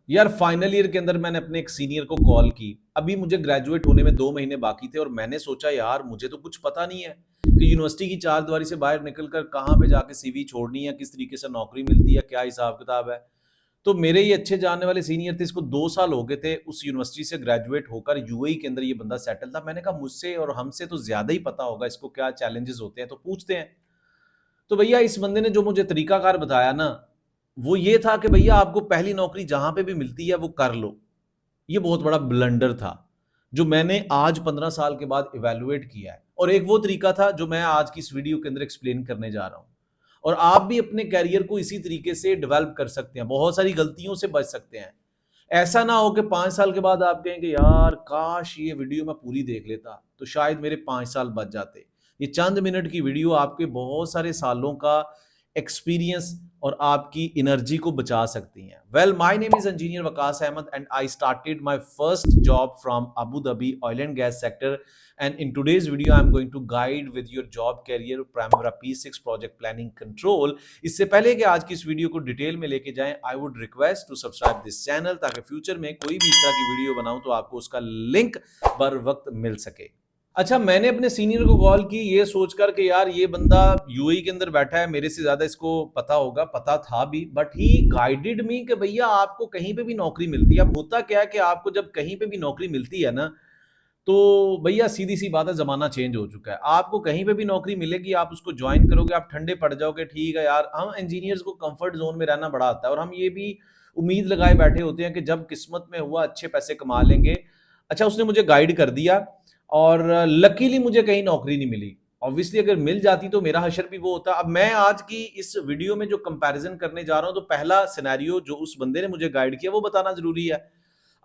यार final year के अंदर मैंने अपने एक सीनियर को कॉल की। अभी मुझे ग्रेजुएट होने में 2 महीने बाकी थे और मैंने सोचा यार मुझे तो कुछ पता नहीं है कि यूनिवर्सिटी की चार दीवारी से बाहर निकलकर कहाँ पे जाके सीवी छोड़नी है, किस तरीके से नौकरी मिलती है, क्या हिसाब किताब है। तो मेरे ये अच्छे जानने वाले सीनियर थे, इसको 2 साल हो गए थे उस यूनिवर्सिटी से ग्रेजुएट होकर, यूएई के अंदर ये बंदा सेटल था। मैंने कहा मुझसे और हमसे तो ज्यादा ही पता होगा इसको क्या चैलेंजेस होते हैं, तो पूछते हैं। तो भैया इस बंदे ने जो मुझे तरीकाकार बताया ना, वो ये था कि भैया आपको पहली नौकरी जहां पे भी मिलती है वो कर लो। ये बहुत बड़ा ब्लंडर था जो मैंने आज 15 साल के बाद इवेलुएट किया है, और एक वो तरीका था जो मैं आज की इस वीडियो के अंदर एक्सप्लेन करने जा रहा हूं। और आप भी अपने कैरियर को इसी तरीके से डेवलप कर सकते हैं, बहुत सारी गलतियों से बच सकते हैं। ऐसा ना हो कि 5 साल के बाद आप कहें कि यार काश ये वीडियो मैं पूरी देख लेता तो शायद मेरे 5 साल बच जाते। ये चंद मिनट की वीडियो आपके बहुत सारे सालों का एक्सपीरियंस और आपकी एनर्जी को बचा सकती हैं। Well, my name is engineer Waqas Ahmed and I started my first job from Abu Dhabi oil and gas sector, and in today's video I'm going to guide with your job career Primavera P6 project planning control। इससे पहले कि आज की इस video को detail में लेके जाएं, I would request to subscribe this channel ताकि फ्यूचर में कोई भी इस तरह की वीडियो बनाऊं तो आपको उसका लिंक बर वक्त मिल सके। अच्छा, मैंने अपने सीनियर को कॉल की ये सोचकर कि यार ये बंदा यूएई के अंदर बैठा है, मेरे से ज्यादा इसको पता होगा, पता था भी, बट ही गाइडेड मी कि भैया आपको कहीं पे भी नौकरी मिलती है। अब होता क्या है कि आपको जब कहीं पे भी नौकरी मिलती है ना, तो भैया सीधी सी बात है, जमाना चेंज हो चुका है। आपको कहीं पे भी नौकरी मिलेगी, आप उसको ज्वाइन करोगे, आप ठंडे पड़ जाओगे। ठीक है यार, हम इंजीनियर्स को कंफर्ट जोन में रहना बड़ा आता है और हम ये भी उम्मीद लगाए बैठे होते हैं कि जब किस्मत में हुआ अच्छे पैसे कमा लेंगे। अच्छा, उसने मुझे गाइड कर दिया और लकीली मुझे कहीं नौकरी नहीं मिली। ऑब्वियसली अगर मिल जाती तो मेरा हशर भी वो होता। अब मैं आज की इस वीडियो में जो कंपैरिजन करने जा रहा हूं, तो पहला सिनेरियो जो उस बंदे ने मुझे गाइड किया वो बताना जरूरी है।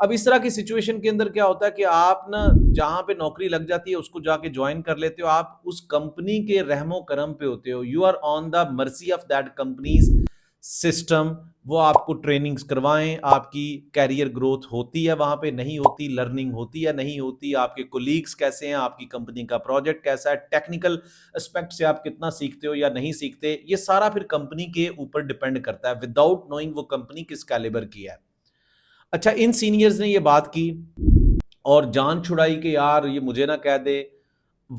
अब इस तरह की सिचुएशन के अंदर क्या होता है कि आप ना जहां पे नौकरी लग जाती है उसको जाके ज्वाइन कर लेते हो, आप उस कंपनी के रहमो करम पे होते हो। You are on the mercy of that company's system. वो आपको ट्रेनिंग्स करवाएं, आपकी कैरियर ग्रोथ होती है वहां पे, नहीं होती, लर्निंग होती है, नहीं होती, आपके कोलीग्स कैसे हैं, आपकी कंपनी का प्रोजेक्ट कैसा है, टेक्निकल एस्पेक्ट से आप कितना सीखते हो या नहीं सीखते, ये सारा फिर कंपनी के ऊपर डिपेंड करता है विदाउट नोइंग वो कंपनी किस कैलिबर की है। अच्छा, इन सीनियर्स ने ये बात की और जान छुड़ाई कि यार ये मुझे ना कह दे।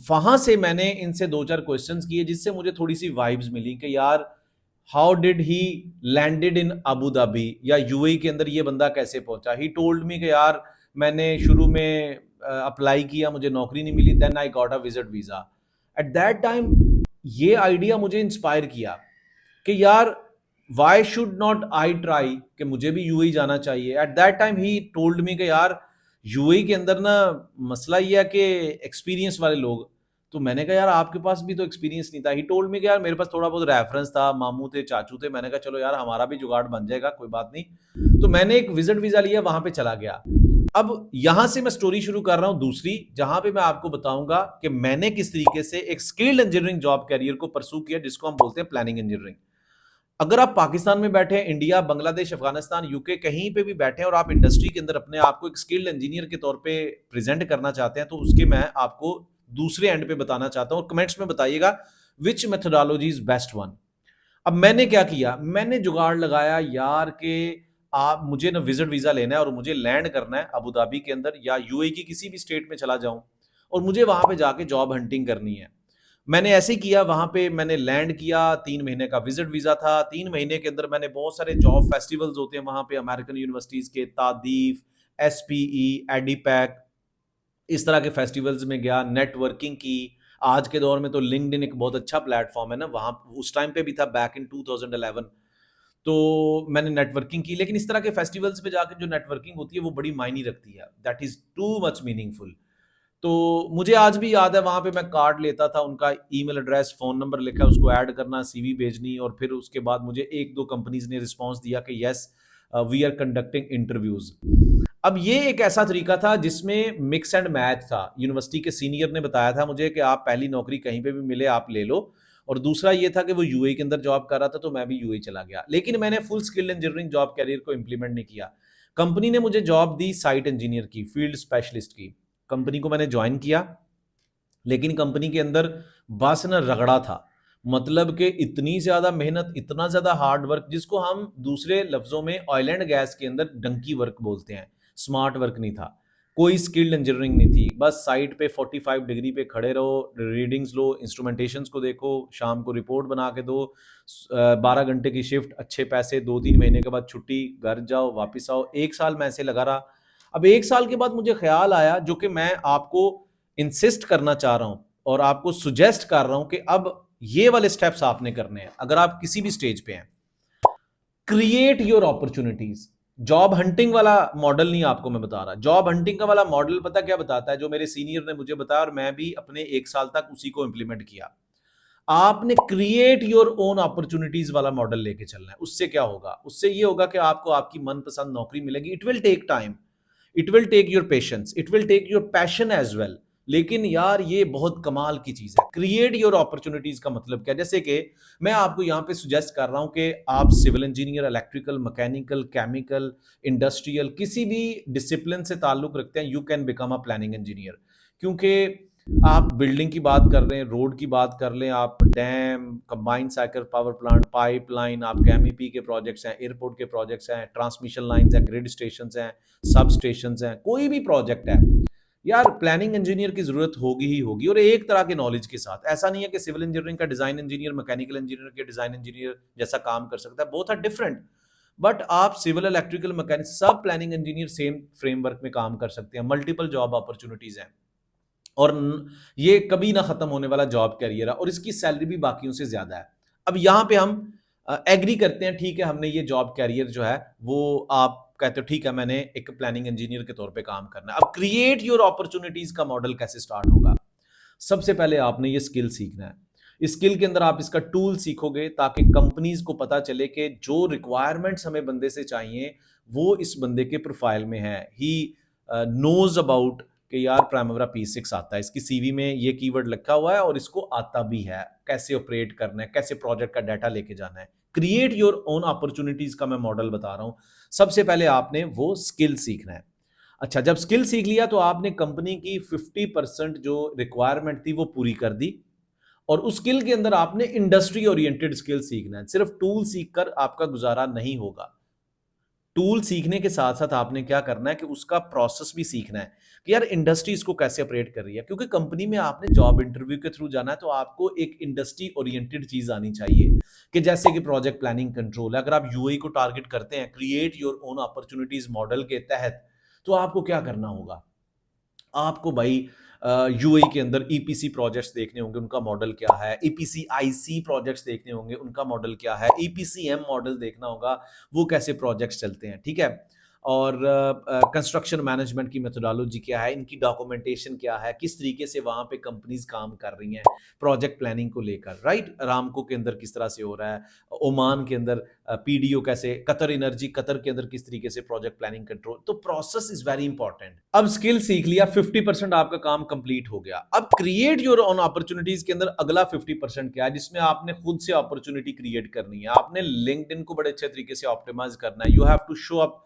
वहां से मैंने इनसे दो चार क्वेश्चंस किए जिससे मुझे थोड़ी सी वाइब्स मिली कि यार how did he landed in Abu Dhabi या यूएई के अंदर ये बंदा कैसे पहुंचा। ही टोल्ड मी कि यार मैंने शुरू में अप्लाई किया, मुझे नौकरी नहीं मिली, then I got a visit visa. At that time ये आइडिया मुझे इंस्पायर किया कि यार why should not I try, कि मुझे भी यूएई जाना चाहिए। At that time he told me कि यार यूएई के अंदर ना मसला ये है कि एक्सपीरियंस वाले लोग। तो मैंने कहा यार आपके पास भी तो एक्सपीरियंस नहीं था। ही टोल्ड मी कि यार मेरे पास थोड़ा बहुत रेफरेंस था, मामू थे, चाचू थे। मैंने कहा चलो यार हमारा भी जुगाड़ बन जाएगा, कोई बात नहीं। तो मैंने एक विजिट वीजा लिया, वहां पे चला गया। अब यहां से मैं स्टोरी शुरू कर रहा हूं दूसरी, जहां पे मैं आपको बताऊंगा कि मैंने किस तरीके से एक स्किल्ड इंजीनियरिंग जॉब कैरियर को परसू किया, जिसको हम बोलते हैं प्लानिंग इंजीनियरिंग। अगर आप पाकिस्तान में बैठे हैं, इंडिया, बांग्लादेश, अफगानिस्तान, यूके, कहीं पे भी बैठे हैं और आप इंडस्ट्री के अंदर अपने आप को एक स्किल्ड इंजीनियर के तौर पे प्रेजेंट करना चाहते हैं, तो उसके मैं आपको दूसरे एंड पे बताना चाहता हूं। कमेंट्स में बताइएगा विच मेथोडोलॉजी इज बेस्ट वन। अब मैंने क्या किया, मैंने जुगाड़ लगाया यार कि आप मुझे ना विजिट वीजा लेना है और मुझे लैंड करना है अबू धाबी के अंदर या यूएई की किसी भी स्टेट में चला जाऊं और मुझे वहां पे जाके जॉब हंटिंग करनी है। मैंने ऐसे ही किया, वहां पे मैंने लैंड किया, 3 महीने का विजिट वीजा था। 3 महीने के अंदर मैंने बहुत सारे जॉब फेस्टिवल्स होते हैं वहां पे अमेरिकन यूनिवर्सिटीज के, तादीफ, एसपीई, एडीपैक, इस तरह के फेस्टिवल्स में गया, नेटवर्किंग की। आज के दौर में तो लिंक्डइन एक बहुत अच्छा प्लेटफॉर्म है ना, वहां उस टाइम पे भी था बैक इन 2011। तो मैंने नेटवर्किंग की, लेकिन इस तरह के फेस्टिवल्स पे जाकर जो नेटवर्किंग होती है वो बड़ी मायने रखती है, that is too much meaningful. तो मुझे आज भी याद है वहां पे मैं कार्ड लेता था, उनका ईमेल एड्रेस, फोन नंबर लिखा, उसको ऐड करना, सीवी भेजनी, और फिर उसके बाद मुझे एक दो कंपनीज ने रिस्पांस दिया कि yes we are conducting interviews. अब ये एक ऐसा तरीका था जिसमें मिक्स एंड मैच था। यूनिवर्सिटी के सीनियर ने बताया था मुझे कि आप पहली नौकरी कहीं पे भी मिले आप ले लो, और दूसरा ये था कि वो यूएई के अंदर जॉब कर रहा था तो मैं भी यूएई चला गया। लेकिन मैंने full skill engineering job career को इंप्लीमेंट नहीं किया। कंपनी ने मुझे जॉब दी साइट इंजीनियर की, फील्ड स्पेशलिस्ट की। कंपनी को मैंने ज्वाइन किया, लेकिन कंपनी के अंदर बस ना रगड़ा था। मतलब कि इतनी ज़्यादा मेहनत, इतना ज़्यादा हार्ड वर्क, जिसको हम दूसरे लफ्ज़ों में ऑयल एंड गैस के अंदर डंकी वर्क बोलते हैं। स्मार्ट वर्क नहीं था, कोई स्किल्ड इंजीनियरिंग नहीं थी, बस साइट पे 45 डिग्री पे खड़े रहो, रीडिंग्स लो, इंस्ट्रूमेंटेशंस को देखो, शाम को रिपोर्ट बना के दो, 12 घंटे की शिफ्ट, अच्छे पैसे, 2-3 महीने के बाद छुट्टी, घर जाओ, वापस आओ। 1 साल मैं ऐसे लगा रहा। अब 1 साल के बाद मुझे ख़्याल आया, जो कि मैं आपको इंसिस्ट करना चाह रहा हूँ और आपको सुजेस्ट कर रहा हूँ कि अब ये वाले स्टेप्स आपने करने हैं अगर आप किसी भी स्टेज पे हैं। Create your opportunities. Job hunting वाला मॉडल नहीं आपको मैं बता रहा। जॉब हंटिंग का वाला मॉडल पता क्या बताता है, जो मेरे सीनियर ने मुझे बताया और मैं भी अपने 1 साल तक उसी को इंप्लीमेंट किया। आपने क्रिएट योर ओन अपॉर्चुनिटीज वाला मॉडल लेके चलना है। उससे क्या होगा? उससे ये होगा कि आपको आपकी मनपसंद नौकरी मिलेगी। It will take time, it will take your patience, it will take your passion as well. लेकिन यार ये बहुत कमाल की चीज है। क्रिएट योर अपॉर्चुनिटीज का मतलब क्या? जैसे कि मैं आपको यहां पे सुजेस्ट कर रहा हूं कि आप civil engineer, electrical, mechanical, chemical, industrial, किसी भी डिसिप्लिन से ताल्लुक रखते हैं, you can become a planning engineer. क्योंकि आप बिल्डिंग की बात कर रहे हैं, रोड की बात कर लें, आप dam, combined cycle power plant, pipeline, आपके एमईपी के प्रोजेक्ट्स हैं, एयरपोर्ट के प्रोजेक्ट्स हैं, ट्रांसमिशन लाइंस हैं, ग्रिड स्टेशंस हैं, सब स्टेशंस हैं, कोई भी प्रोजेक्ट है, यार प्लानिंग इंजीनियर की जरूरत होगी ही होगी। और एक तरह के नॉलेज के साथ। ऐसा नहीं है कि सिविल इंजीनियरिंग का डिजाइन इंजीनियर मैकेनिकल इंजीनियर के डिजाइन इंजीनियर जैसा काम कर सकता है, बोथ आर डिफरेंट। बट आप सिविल, इलेक्ट्रिकल, मैकेनिकल, सब प्लानिंग इंजीनियर सेम फ्रेमवर्क में काम कर सकते हैं। मल्टीपल जॉब अपॉर्चुनिटीज हैं और ये कभी ना खत्म होने वाला जॉब कैरियर है और इसकी सैलरी भी बाकियों से ज्यादा है। अब यहाँ पे हम एग्री करते हैं, ठीक है, हमने ये जॉब कैरियर जो है वो आप कहते हो ठीक है, मैंने एक प्लानिंग इंजीनियर के तौर पे काम करना है। अब क्रिएट योर अपॉर्चुनिटीज का मॉडल कैसे स्टार्ट होगा? सबसे पहले आपने ये स्किल सीखना है। इस स्किल के अंदर आप इसका टूल सीखोगे ताकि कंपनीज को पता चले कि जो रिक्वायरमेंट्स हमें बंदे से चाहिए वो इस बंदे के प्रोफाइल में है। ही नोज अबाउट कि यार प्राइमरा P6 आता है, इसकी सीवी में ये कीवर्ड लिखा हुआ है और इसको आता भी है, कैसे ऑपरेट करना है, कैसे प्रोजेक्ट का डाटा लेके जाना है। क्रिएट योर ओन अपॉर्चुनिटीज का मैं मॉडल बता रहा हूं। सबसे पहले आपने वो स्किल सीखना है। अच्छा, जब स्किल सीख लिया तो आपने कंपनी की 50% जो रिक्वायरमेंट थी वो पूरी कर दी और उस स्किल के अंदर आपने इंडस्ट्री ओरिएंटेड स्किल सीखना है। सिर्फ टूल सीखकर आपका गुजारा नहीं होगा। टूल सीखने के साथ साथ आपने क्या करना है कि उसका प्रोसेस भी सीखना है कि यार इंडस्ट्री इसको कैसे ऑपरेट कर रही है। क्योंकि कंपनी में आपने जॉब इंटरव्यू के थ्रू जाना है तो आपको एक इंडस्ट्री ओरिएंटेड चीज आनी चाहिए कि जैसे कि प्रोजेक्ट प्लानिंग कंट्रोल है। अगर आप यूएई को टारगेट करते हैं create your own opportunities model के तहत, तो आपको क्या करना होगा? आपको भाई यूएई के अंदर ईपीसी प्रोजेक्ट्स देखने होंगे, उनका मॉडल क्या है। ईपीसी आईसी प्रोजेक्ट्स देखने होंगे, उनका मॉडल क्या है। ईपीसीएम मॉडल देखना होगा, वो कैसे प्रोजेक्ट्स चलते हैं, ठीक है। और कंस्ट्रक्शन मैनेजमेंट की मेथोडोलॉजी क्या है, इनकी डॉक्यूमेंटेशन क्या है, किस तरीके से वहां पे कंपनीज काम कर रही हैं प्रोजेक्ट प्लानिंग को लेकर, राइट। अरामको के अंदर किस तरह से हो रहा है, ओमान के अंदर पीडीओ कैसे, कतर एनर्जी कतर के अंदर किस तरीके से प्रोजेक्ट प्लानिंग कंट्रोल। तो प्रोसेस इज वेरी इंपॉर्टेंट। अब स्किल सीख लिया, 50% आपका काम कंप्लीट हो गया। अब क्रिएट योर ऑन अपॉर्चुनिटीज के अंदर अगला 50% क्या है, जिसमें आपने खुद से अपॉर्चुनिटी क्रिएट करनी है। आपने लिंक्डइन को बड़े अच्छे तरीके से ऑप्टिमाइज करना है। You have to show up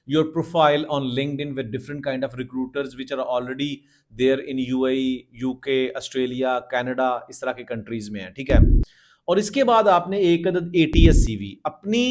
your profile on LinkedIn with different kind of recruiters which are already there in UAE, UK, Australia, Canada, इस तरह के कंट्रीज में है, ठीक है। और इसके बाद आपने एक अदद ATS CV, अपनी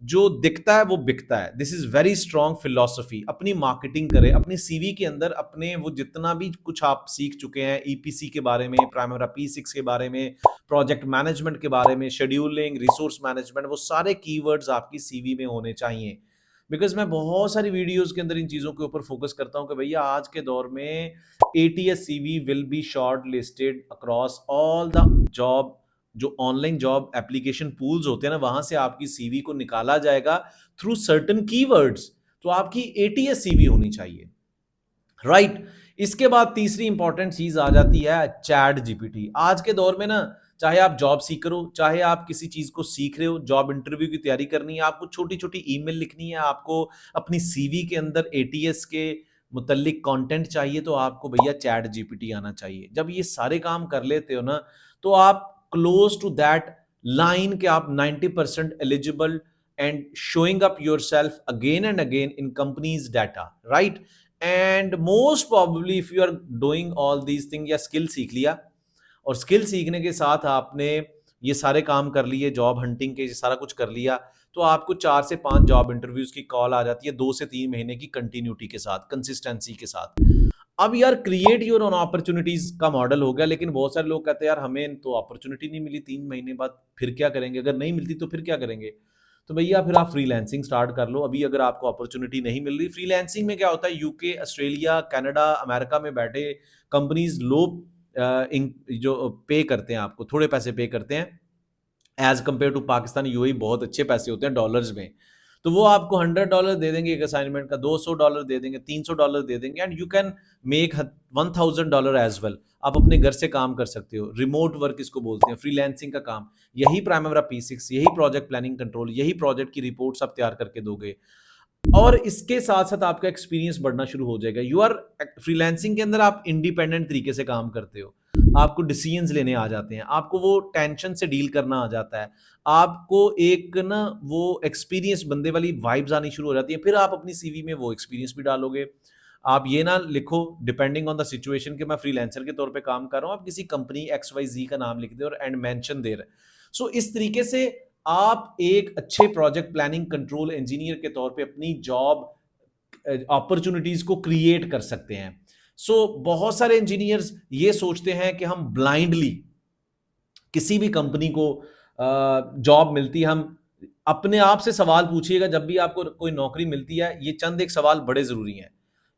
जो दिखता है वो बिकता है, this is very strong philosophy. अपनी मार्केटिंग करें अपनी सीवी के अंदर, अपने वो जितना भी कुछ आप सीख चुके हैं ईपीसी के बारे में, प्राइमरा P6 के बारे में, प्रोजेक्ट मैनेजमेंट के बारे में, शेड्यूलिंग, रिसोर्स मैनेजमेंट, वो सारे कीवर्ड्स आपकी सीवी में होने चाहिए। बिकॉज मैं बहुत सारी वीडियोस के अंदर इन चीज़ों के ऊपर फोकस करता हूं कि भैया आज के दौर में ATS CV will be short listed across all the job. जो ऑनलाइन जॉब एप्लीकेशन पूल्स होते हैं ना, वहां से आपकी सीवी को निकाला जाएगा थ्रू सर्टन कीवर्ड्स। तो आपकी ATS CV होनी चाहिए, राइट। इसके बाद तीसरी इंपॉर्टेंट चीज आ जाती है चैट जीपीटी। आज के दौर में ना, चाहे आप जॉब सीकर हो, चाहे आप किसी चीज को सीख रहे हो, जॉब इंटरव्यू की तैयारी करनी है, आपको छोटी छोटी ईमेल लिखनी है, आपको अपनी सीवी के अंदर ATS के मुतल्लिक कंटेंट चाहिए, तो आपको भैया चैट जीपीटी आना चाहिए। जब ये सारे काम कर लेते हो ना, तो आप क्लोज टू दैट लाइन के आप 90% eligible and showing up your self again and again in companies data, right. And most probably if you are doing all these thing, या स्किल सीख लिया और स्किल सीखने के साथ आपने ये सारे काम कर लिए, जॉब हंटिंग के सारा कुछ कर लिया, तो आपको 4 से 5 जॉब इंटरव्यूज की कॉल आ जाती है 2 से 3 महीने की कंटिन्यूटी के साथ, कंसिस्टेंसी के साथ। अब यार क्रिएट योर ओन अपॉर्चुनिटीज का मॉडल हो गया, लेकिन बहुत सारे लोग कहते हैं यार हमें तो अपॉर्चुनिटी नहीं मिली 3 महीने बाद, फिर क्या करेंगे? अगर नहीं मिलती तो फिर क्या करेंगे? तो भैया फिर आप फ्रीलांसिंग स्टार्ट कर लो। अभी अगर आपको अपॉर्चुनिटी नहीं मिल रही, फ्रीलांसिंग में क्या होता है, यूके, ऑस्ट्रेलिया, कनाडा, अमेरिका में बैठे कंपनीज लो जो पे करते हैं, आपको थोड़े पैसे पे करते हैं as compare to Pakistan, UAE बहुत अच्छे पैसे होते हैं डॉलर्स में। तो वो आपको $100 दे देंगे एक असाइनमेंट का, $200 दे देंगे, $300 दे देंगे, and you can make $1000 as well. आप अपने घर से काम कर सकते हो, रिमोट वर्क इसको बोलते हैं, फ्रीलांसिंग का काम। यही प्राइमेरा P6, यही प्रोजेक्ट प्लानिंग कंट्रोल, यही प्रोजेक्ट की रिपोर्ट्स आप तैयार करके दोगे, और इसके साथ साथ आपका एक्सपीरियंस बढ़ना शुरू हो जाएगा। यू आर फ्रीलांसिंग के अंदर आप इंडिपेंडेंट तरीके से काम करते हो, आपको डिसीजंस लेने आ जाते हैं, आपको वो टेंशन से डील करना आ जाता है, आपको एक ना वो एक्सपीरियंस बंदे वाली वाइब्स आनी शुरू हो जाती है। फिर आप अपनी सीवी में वो एक्सपीरियंस भी डालोगे। आप ये ना लिखो डिपेंडिंग ऑन द सिचुएशन कि मैं फ्रीलांसर के तौर पे काम कर रहा हूँ, आप किसी कंपनी XYZ का नाम लिख दे और एंड मेंशन दे रहे। सो इस तरीके से आप एक अच्छे प्रोजेक्ट प्लानिंग कंट्रोल इंजीनियर के तौर पे अपनी जॉब अपॉर्चुनिटीज को क्रिएट कर सकते हैं। सो बहुत सारे इंजीनियर्स ये सोचते हैं कि हम ब्लाइंडली किसी भी कंपनी को जॉब मिलती है, हम अपने आप से सवाल पूछिएगा जब भी आपको कोई नौकरी मिलती है, ये चंद एक सवाल बड़े जरूरी हैं।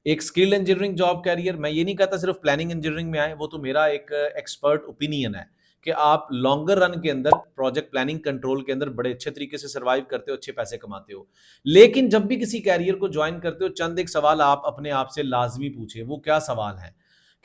एक स्किल इंजीनियरिंग जॉब कैरियर, मैं ये नहीं कहता सिर्फ प्लानिंग इंजीनियरिंग में आए, वो तो मेरा एक एक्सपर्ट ओपिनियन है कि आप लॉन्गर रन के अंदर प्रोजेक्ट प्लानिंग कंट्रोल के अंदर बड़े अच्छे तरीके से सर्वाइव करते हो, अच्छे पैसे कमाते हो। लेकिन जब भी किसी कैरियर को ज्वाइन करते हो, चंद एक सवाल आप अपने आप से लाजमी पूछे। वो क्या सवाल है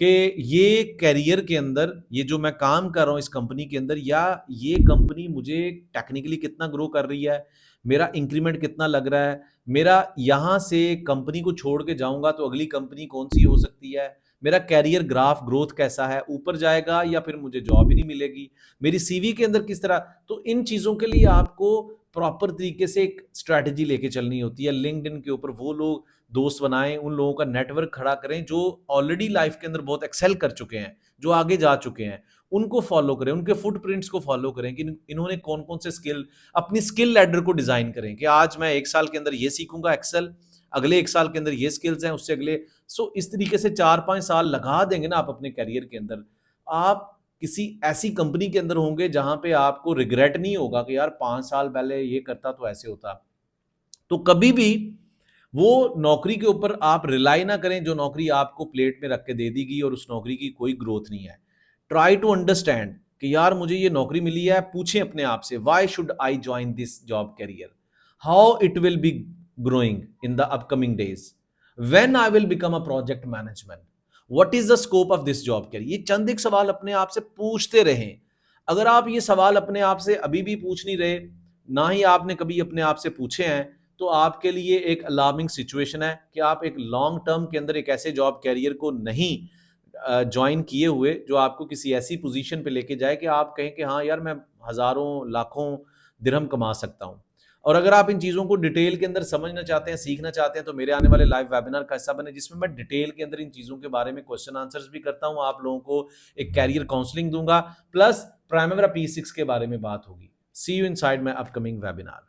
कि ये कैरियर के अंदर, ये जो मैं काम कर रहा हूँ इस कंपनी के अंदर, या ये कंपनी मुझे टेक्निकली कितना ग्रो कर रही है, मेरा इंक्रीमेंट कितना लग रहा है, मेरा यहाँ से कंपनी को छोड़ के जाऊंगा तो अगली कंपनी कौन सी हो सकती है, मेरा कैरियर ग्राफ ग्रोथ कैसा है, ऊपर जाएगा या फिर मुझे जॉब ही नहीं मिलेगी, मेरी सीवी के अंदर किस तरह। तो इन चीज़ों के लिए आपको प्रॉपर तरीके से एक स्ट्रैटेजी लेके चलनी होती है। लिंक्डइन के ऊपर वो लोग दोस्त बनाएं, उन लोगों का नेटवर्क खड़ा करें जो ऑलरेडी लाइफ के अंदर बहुत एक्सेल कर चुके हैं, जो आगे जा चुके हैं, उनको फॉलो करें, उनके फुटप्रिंट्स को फॉलो करें कि इन्होंने कौन कौन से स्किल, अपनी स्किल लैडर को डिजाइन करें कि आज मैं 1 साल के अंदर ये सीखूंगा एक्सेल, अगले 1 साल के अंदर ये स्किल्स हैं, उससे अगले। सो इस तरीके से 4-5 साल लगा देंगे ना आप अपने करियर के अंदर, आप किसी ऐसी कंपनी के अंदर होंगे जहां पे आपको रिग्रेट नहीं होगा कि यार 5 साल पहले ये करता तो ऐसे होता। तो कभी भी वो नौकरी के ऊपर आप रिलाई ना करें जो नौकरी आपको प्लेट में रख के दे दी गई और उस नौकरी की कोई ग्रोथ नहीं है। ट्राई टू अंडरस्टैंड कि यार मुझे ये नौकरी मिली है, पूछें अपने आप से why should I join this job career, how it will be growing in the upcoming days, when I will become a project management, what is the scope of this job career. ये चंद एक सवाल अपने आप से पूछते रहें। अगर आप ये सवाल अपने आप से अभी भी पूछ नहीं रहे, ना ही आपने कभी अपने आप से पूछे हैं, तो आपके लिए एक अलार्मिंग सिचुएशन है कि आप एक लॉन्ग टर्म के अंदर एक ऐसे जॉब कैरियर को नहीं ज्वाइन किए हुए जो आपको किसी ऐसी पोजीशन पे लेके जाए कि आप कहें कि हाँ यार मैं हज़ारों लाखों दिरहम कमा सकता हूँ। और अगर आप इन चीज़ों को डिटेल के अंदर समझना चाहते हैं, सीखना चाहते हैं, तो मेरे आने वाले लाइव वेबिनार का हिस्सा बने जिसमें मैं डिटेल के अंदर इन चीज़ों के बारे में क्वेश्चन आंसर्स भी करता हूँ, आप लोगों को एक कैरियर काउंसलिंग दूंगा, प्लस प्राइमेरा P6 के बारे में बात होगी। See you inside my upcoming webinar.